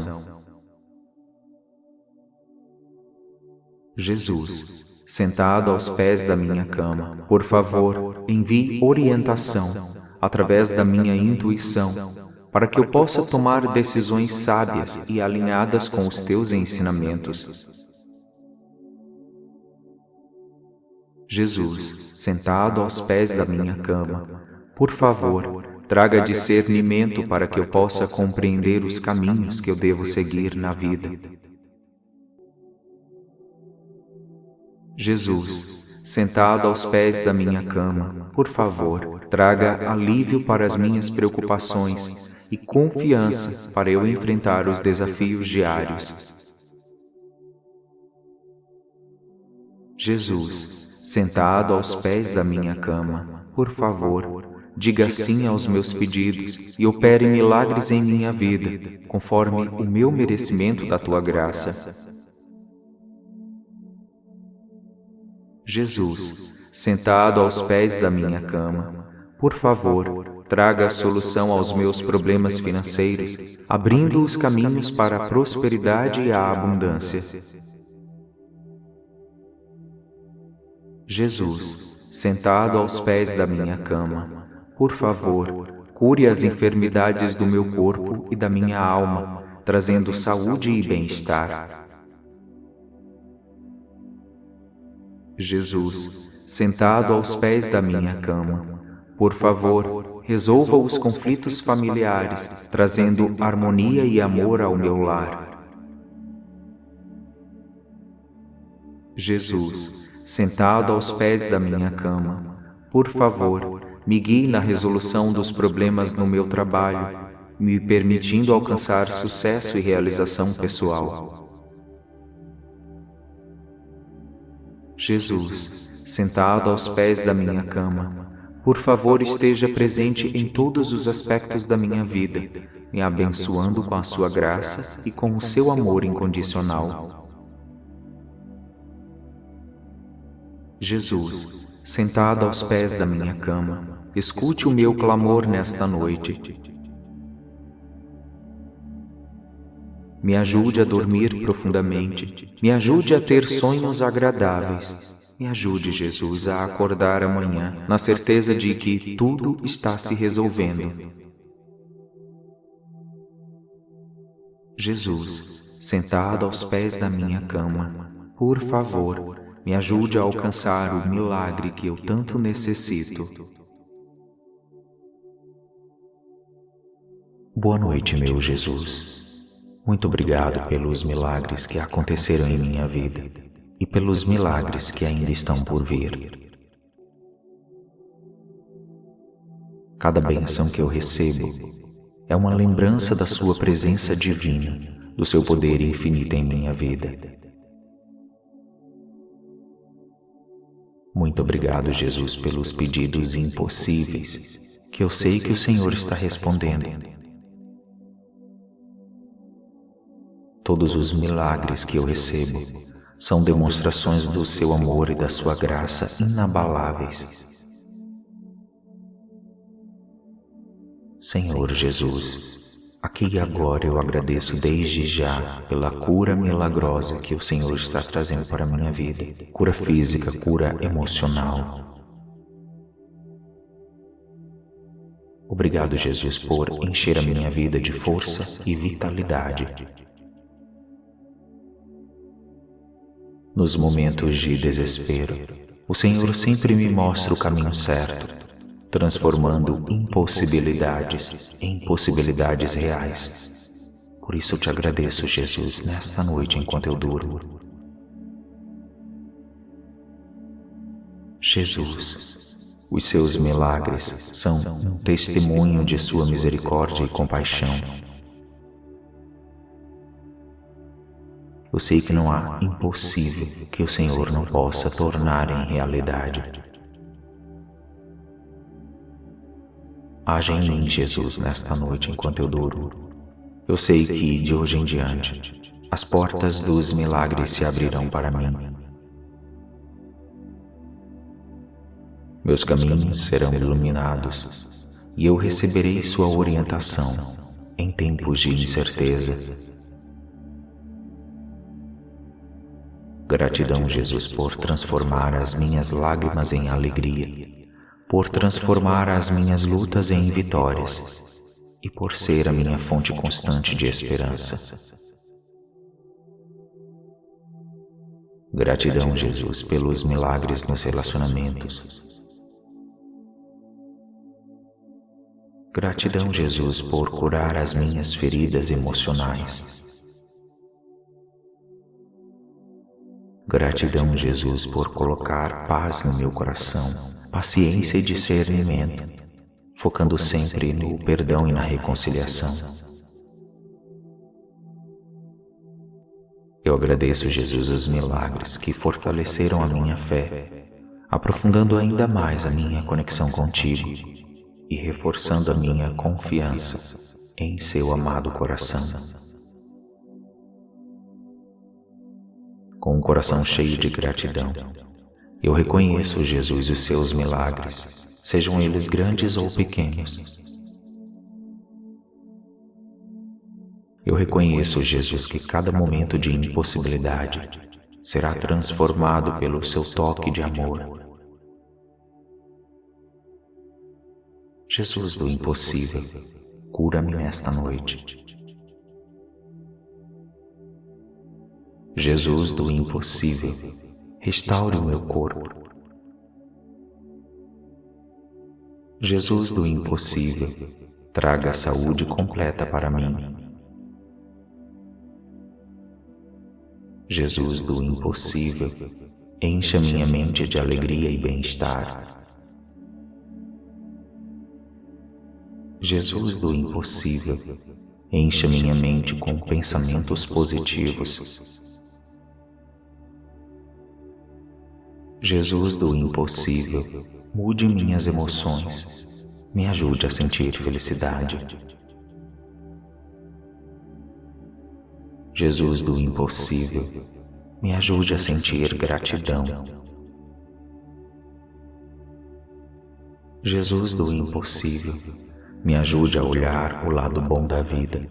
Jesus, sentado aos pés da minha cama, por favor, envie orientação através da minha intuição, para que eu possa tomar decisões sábias e alinhadas com os teus ensinamentos. Jesus, sentado aos pés da minha cama, por favor, traga discernimento para que eu possa compreender os caminhos que eu devo seguir na vida. Jesus, sentado aos pés da minha cama, por favor, traga alívio para as minhas preocupações e confiança para eu enfrentar os desafios diários. Jesus, sentado aos pés da minha cama, por favor, diga sim aos meus pedidos e opere milagres em minha vida, conforme o meu merecimento da tua graça. Jesus, sentado aos pés da minha cama, por favor, traga a solução aos meus problemas financeiros, abrindo os caminhos para a prosperidade e a abundância. Jesus, sentado aos pés da minha cama, por favor, Cure as enfermidades do meu corpo e da minha alma, trazendo saúde e bem-estar. Jesus, sentado aos pés da minha cama, por favor, resolva os conflitos familiares, trazendo harmonia e amor ao meu lar. Jesus, sentado aos pés da minha cama, por favor, me guie na resolução dos problemas no meu trabalho, me permitindo alcançar sucesso e realização pessoal. Jesus, sentado aos pés da minha cama, por favor, esteja presente em todos os aspectos da minha vida, me abençoando com a sua graça e com o seu amor incondicional. Jesus, sentado aos pés da minha cama, escute o meu clamor nesta noite. Me ajude a dormir profundamente, me ajude a ter sonhos agradáveis, me ajude, Jesus, a acordar amanhã, na certeza de que tudo está se resolvendo. Jesus, sentado aos pés da minha cama, por favor, me ajude a alcançar o milagre que eu tanto necessito. Boa noite, meu Jesus. Muito obrigado pelos milagres que aconteceram em minha vida e pelos milagres que ainda estão por vir. Cada bênção que eu recebo é uma lembrança da sua presença divina, do seu poder infinito em minha vida. Muito obrigado, Jesus, pelos pedidos impossíveis que eu sei que o Senhor está respondendo. Todos os milagres que eu recebo são demonstrações do seu amor e da sua graça inabaláveis. Senhor Jesus, aqui e agora eu agradeço desde já pela cura milagrosa que o Senhor está trazendo para a minha vida. Cura física, cura emocional. Obrigado, Jesus, por encher a minha vida de força e vitalidade. Nos momentos de desespero, o Senhor sempre me mostra o caminho certo, transformando impossibilidades em possibilidades reais. Por isso eu te agradeço, Jesus, nesta noite enquanto eu durmo. Jesus, os seus milagres são um testemunho de sua misericórdia e compaixão. Eu sei que não há impossível que o Senhor não possa tornar em realidade. Haja em mim, Jesus, nesta noite enquanto eu durmo. Eu sei que, de hoje em diante, as portas dos milagres se abrirão para mim. Meus caminhos serão iluminados e eu receberei sua orientação em tempos de incerteza. Gratidão, Jesus, por transformar as minhas lágrimas em alegria, por transformar as minhas lutas em vitórias e por ser a minha fonte constante de esperança. Gratidão, Jesus, pelos milagres nos relacionamentos. Gratidão, Jesus, por curar as minhas feridas emocionais. Gratidão, Jesus, por colocar paz no meu coração, paciência e discernimento, focando sempre no perdão e na reconciliação. Eu agradeço, Jesus, os milagres que fortaleceram a minha fé, aprofundando ainda mais a minha conexão contigo e reforçando a minha confiança em seu amado coração. Com um coração cheio de gratidão, eu reconheço, Jesus, os seus milagres, sejam eles grandes ou pequenos. Eu reconheço, Jesus, que cada momento de impossibilidade será transformado pelo seu toque de amor. Jesus do impossível, cura-me nesta noite. Jesus do impossível, restaure o meu corpo. Jesus do impossível, traga a saúde completa para mim. Jesus do impossível, encha minha mente de alegria e bem-estar. Jesus do impossível, encha minha mente com pensamentos positivos. Jesus do impossível, mude minhas emoções, me ajude a sentir felicidade. Jesus do impossível, me ajude a sentir gratidão. Jesus do impossível, me ajude a olhar o lado bom da vida.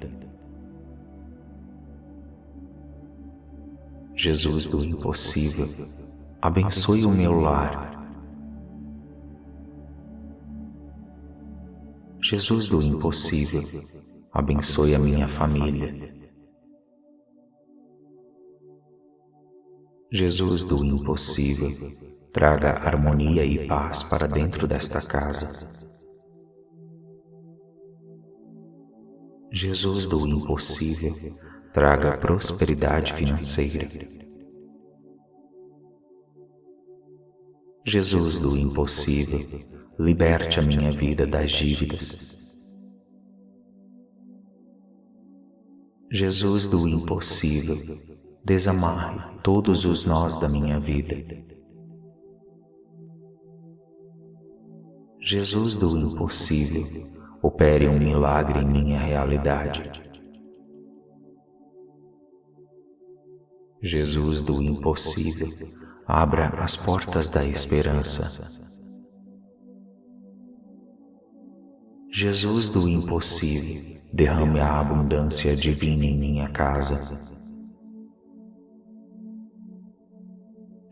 Jesus do impossível, abençoe o meu lar. Jesus do impossível, abençoe a minha família. Jesus do impossível, traga harmonia e paz para dentro desta casa. Jesus do impossível, traga prosperidade financeira. Jesus do impossível, liberte a minha vida das dívidas. Jesus do impossível, desamarre todos os nós da minha vida. Jesus do impossível, opere um milagre em minha realidade. Jesus do impossível, abra as portas da esperança. Jesus do impossível, derrame a abundância divina em minha casa.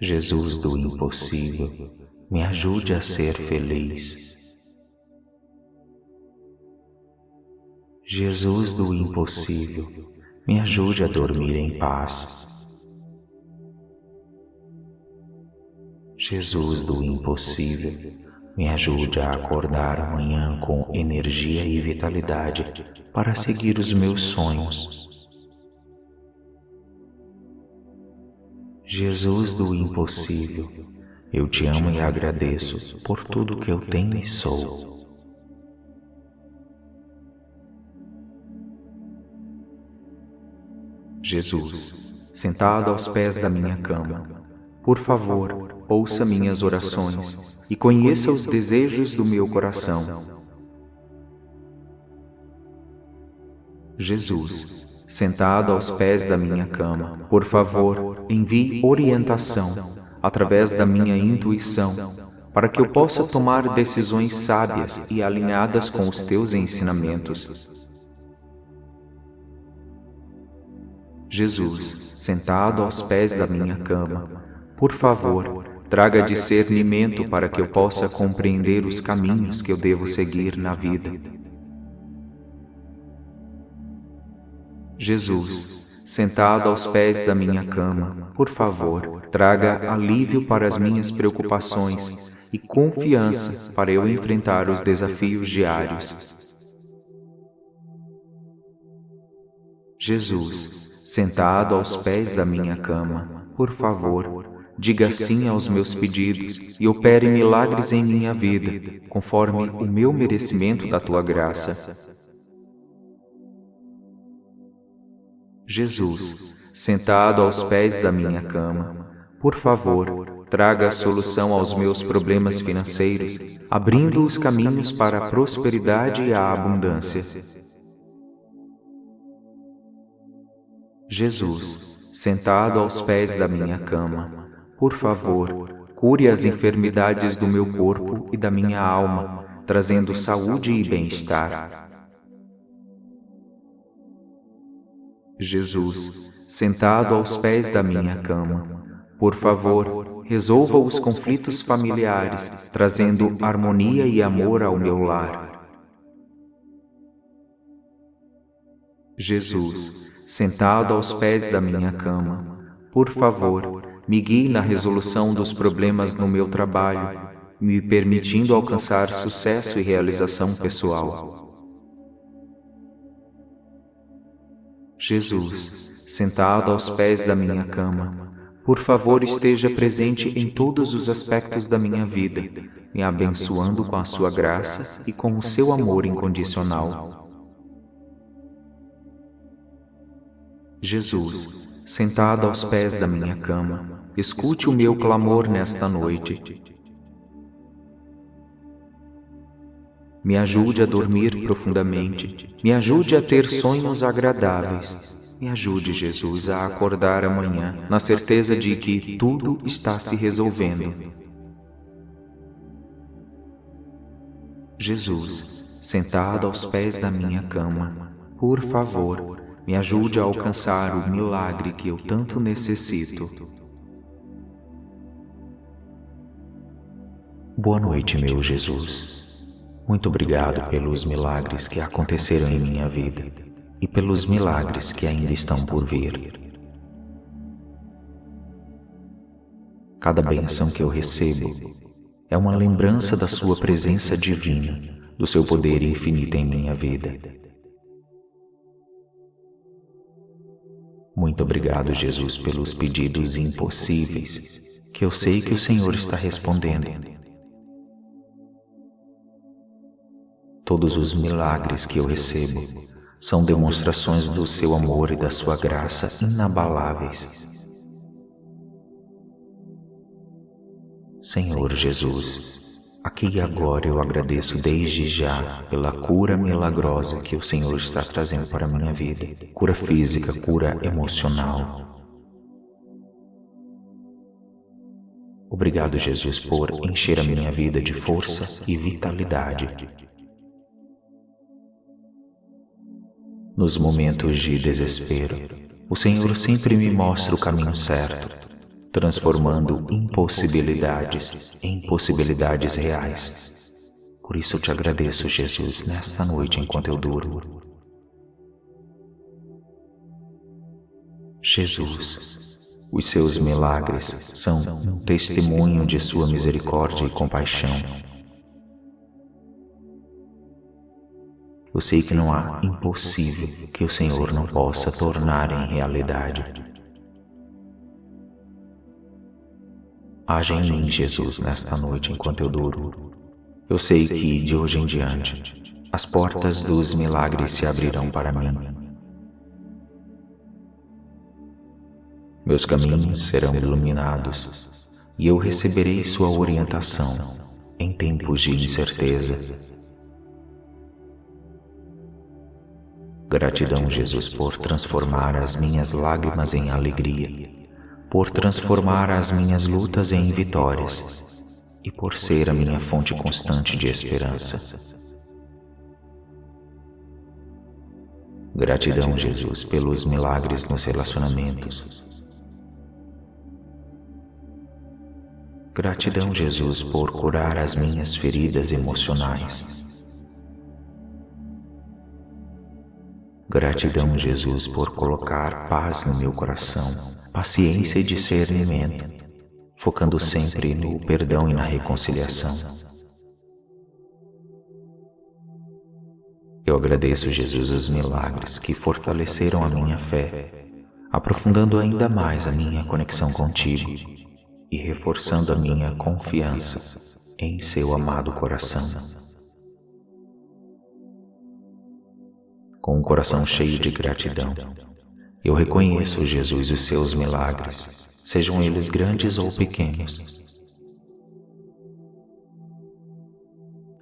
Jesus do impossível, me ajude a ser feliz. Jesus do impossível, me ajude a dormir em paz. Jesus do impossível, me ajude a acordar amanhã com energia e vitalidade para seguir os meus sonhos. Jesus do impossível, eu te amo e agradeço por tudo que eu tenho e sou. Jesus, sentado aos pés da minha cama, por favor, ouça minhas orações e conheça os desejos do meu coração. Jesus, sentado aos pés da minha cama, por favor, envie orientação através da minha intuição, para que eu possa tomar decisões sábias e alinhadas com os teus ensinamentos. Jesus, sentado aos pés da minha cama, por favor, traga discernimento para que eu possa compreender os caminhos que eu devo seguir na vida. Jesus, sentado aos pés da minha cama, por favor, traga alívio para as minhas preocupações e confiança para eu enfrentar os desafios diários. Jesus, sentado aos pés da minha cama, por favor, diga sim aos meus pedidos e opere milagres em minha vida, conforme o meu merecimento da tua graça. Jesus, sentado aos pés da minha cama, por favor, traga a solução aos meus problemas financeiros, abrindo os caminhos para a prosperidade e a abundância. Jesus, sentado aos pés da minha cama, por favor, cure as enfermidades do meu corpo e da minha alma, trazendo saúde e bem-estar. Jesus, sentado aos pés da minha cama, por favor, resolva os conflitos familiares, trazendo harmonia e amor ao meu lar. Jesus, sentado aos pés da minha cama, por favor, me guie na resolução dos problemas no meu trabalho, me permitindo alcançar sucesso e realização pessoal. Jesus, sentado aos pés da minha cama, por favor, esteja presente em todos os aspectos da minha vida, me abençoando com a sua graça e com o seu amor incondicional. Jesus, sentado aos pés da minha cama, escute o meu clamor nesta noite. Me ajude a dormir profundamente, me ajude a ter sonhos agradáveis, me ajude, Jesus, a acordar amanhã, na certeza de que tudo está se resolvendo. Jesus, sentado aos pés da minha cama, por favor, me ajude a alcançar o milagre que eu tanto necessito. Boa noite, meu Jesus. Muito obrigado pelos milagres que aconteceram em minha vida e pelos milagres que ainda estão por vir. Cada bênção que eu recebo é uma lembrança da sua presença divina, do seu poder infinito em minha vida. Muito obrigado, Jesus, pelos pedidos impossíveis, que eu sei que o Senhor está respondendo. Todos os milagres que eu recebo são demonstrações do seu amor e da sua graça inabaláveis. Senhor Jesus, aqui e agora eu agradeço desde já pela cura milagrosa que o Senhor está trazendo para a minha vida. Cura física, cura emocional. Obrigado, Jesus, por encher a minha vida de força e vitalidade. Nos momentos de desespero, o Senhor sempre me mostra o caminho certo, transformando impossibilidades em possibilidades reais. Por isso eu te agradeço, Jesus, nesta noite enquanto eu durmo. Jesus, os seus milagres são um testemunho de sua misericórdia e compaixão. Eu sei que não há impossível que o Senhor não possa tornar em realidade. Haja em mim, Jesus, nesta noite enquanto eu durmo. Eu sei que, de hoje em diante, as portas dos milagres se abrirão para mim. Meus caminhos serão iluminados e eu receberei sua orientação em tempos de incerteza. Gratidão, Jesus, por transformar as minhas lágrimas em alegria, por transformar as minhas lutas em vitórias e por ser a minha fonte constante de esperança. Gratidão, Jesus, pelos milagres nos relacionamentos. Gratidão, Jesus, por curar as minhas feridas emocionais. Gratidão, Jesus, por colocar paz no meu coração, paciência e discernimento, focando sempre no perdão e na reconciliação. Eu agradeço, Jesus, os milagres que fortaleceram a minha fé, aprofundando ainda mais a minha conexão contigo e reforçando a minha confiança em seu amado coração. Com um coração cheio de gratidão, eu reconheço, Jesus, os seus milagres, sejam eles grandes ou pequenos.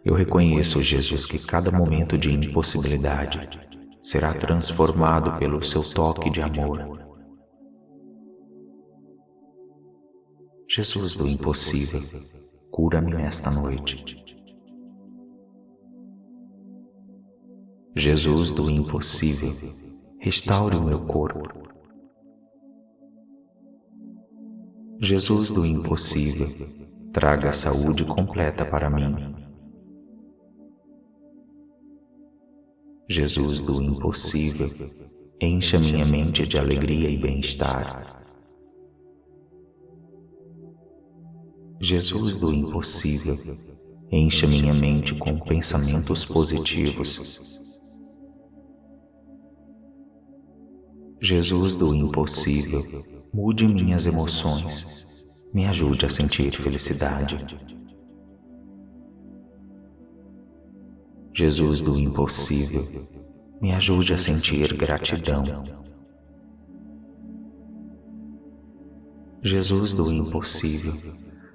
Eu reconheço, Jesus, que cada momento de impossibilidade será transformado pelo seu toque de amor. Jesus do impossível, cura-me nesta noite. Jesus do impossível, restaure o meu corpo. Jesus do impossível, traga a saúde completa para mim. Jesus do impossível, encha minha mente de alegria e bem-estar. Jesus do impossível, encha minha mente com pensamentos positivos. Jesus do impossível, mude minhas emoções, me ajude a sentir felicidade. Jesus do impossível, me ajude a sentir gratidão. Jesus do impossível,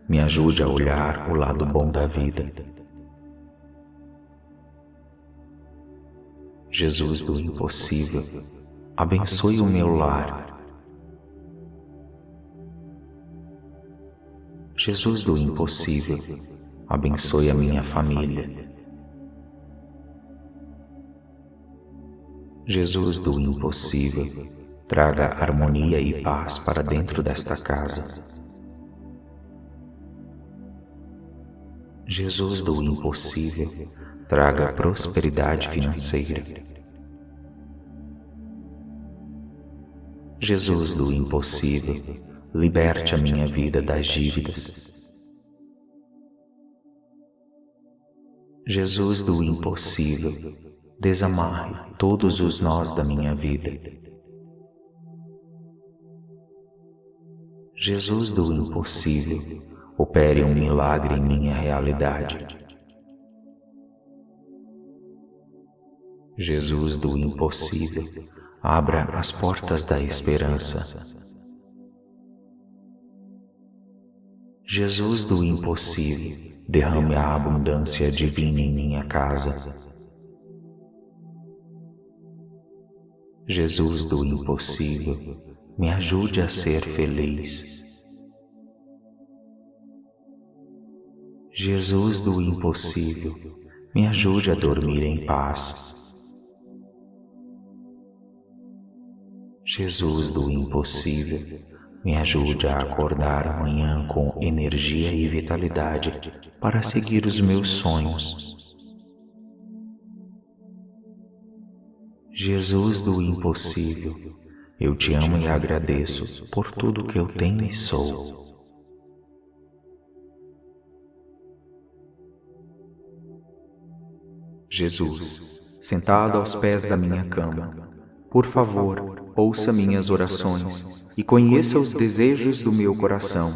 me ajude a olhar o lado bom da vida. Jesus do impossível, abençoe o meu lar. Jesus do impossível, abençoe a minha família. Jesus do impossível, traga harmonia e paz para dentro desta casa. Jesus do impossível, traga prosperidade financeira. Jesus do impossível, liberte a minha vida das dívidas. Jesus do impossível, desamarre todos os nós da minha vida. Jesus do impossível, opere um milagre em minha realidade. Jesus do impossível, abra as portas da esperança. Jesus do impossível, derrame a abundância divina em minha casa. Jesus do impossível, me ajude a ser feliz. Jesus do impossível, me ajude a dormir em paz. Jesus do impossível, me ajude a acordar amanhã com energia e vitalidade para seguir os meus sonhos. Jesus do impossível, eu te amo e agradeço por tudo que eu tenho e sou. Jesus, sentado aos pés da minha cama, por favor, ouça minhas orações e conheça os desejos do meu coração.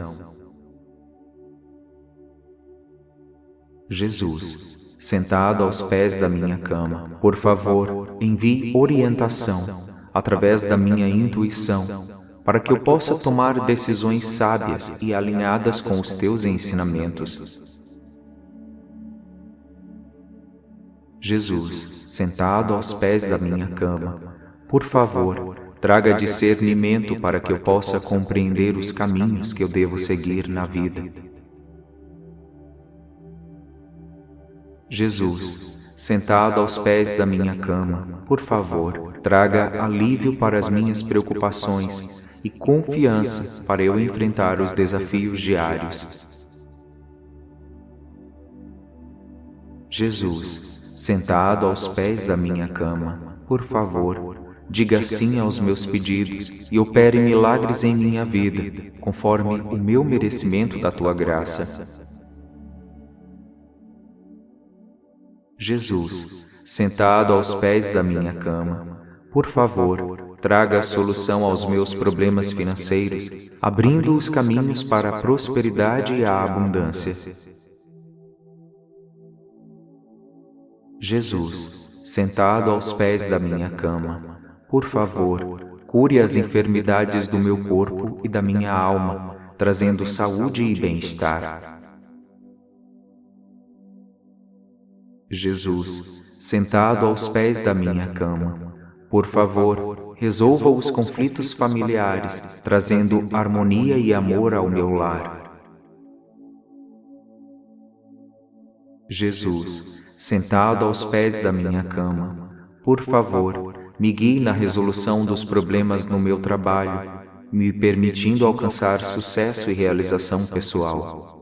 Jesus, sentado aos pés da minha cama, por favor, envie orientação através da minha intuição, para que eu possa tomar decisões sábias e alinhadas com os teus ensinamentos. Jesus, sentado aos pés da minha cama, por favor, traga discernimento para que eu possa compreender os caminhos que eu devo seguir na vida. Jesus, sentado aos pés da minha cama, por favor, traga alívio para as minhas preocupações e confiança para eu enfrentar os desafios diários. Jesus, sentado aos pés da minha cama, por favor, diga sim aos meus pedidos e opere milagres em minha vida, conforme o meu merecimento da tua graça. Jesus, sentado aos pés da minha cama, por favor, traga a solução aos meus problemas financeiros, abrindo os caminhos para a prosperidade e a abundância. Jesus, sentado aos pés da minha cama, por favor, cure as enfermidades do meu corpo e da minha alma, trazendo saúde e bem-estar. Jesus, sentado aos pés da minha cama, por favor, resolva os conflitos familiares, trazendo harmonia e amor ao meu lar. Jesus, sentado aos pés da minha cama, por favor, me guie na resolução dos problemas no meu trabalho, me permitindo alcançar sucesso e realização pessoal.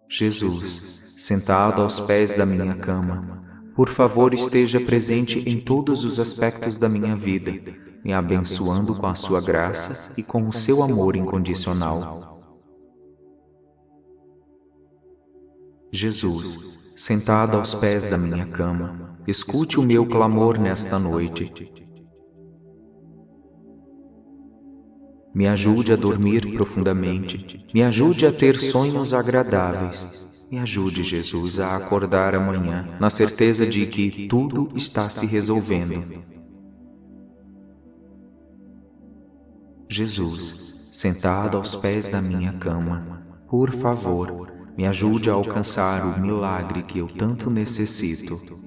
Jesus, sentado aos pés da minha cama, por favor esteja presente em todos os aspectos da minha vida, me abençoando com a sua graça e com o seu amor incondicional. Jesus, sentado aos pés da minha cama, escute o meu clamor nesta noite. Me ajude a dormir profundamente, me ajude a ter sonhos agradáveis, me ajude, Jesus, a acordar amanhã, na certeza de que tudo está se resolvendo. Jesus, sentado aos pés da minha cama, por favor, me ajude a alcançar o milagre que eu tanto necessito.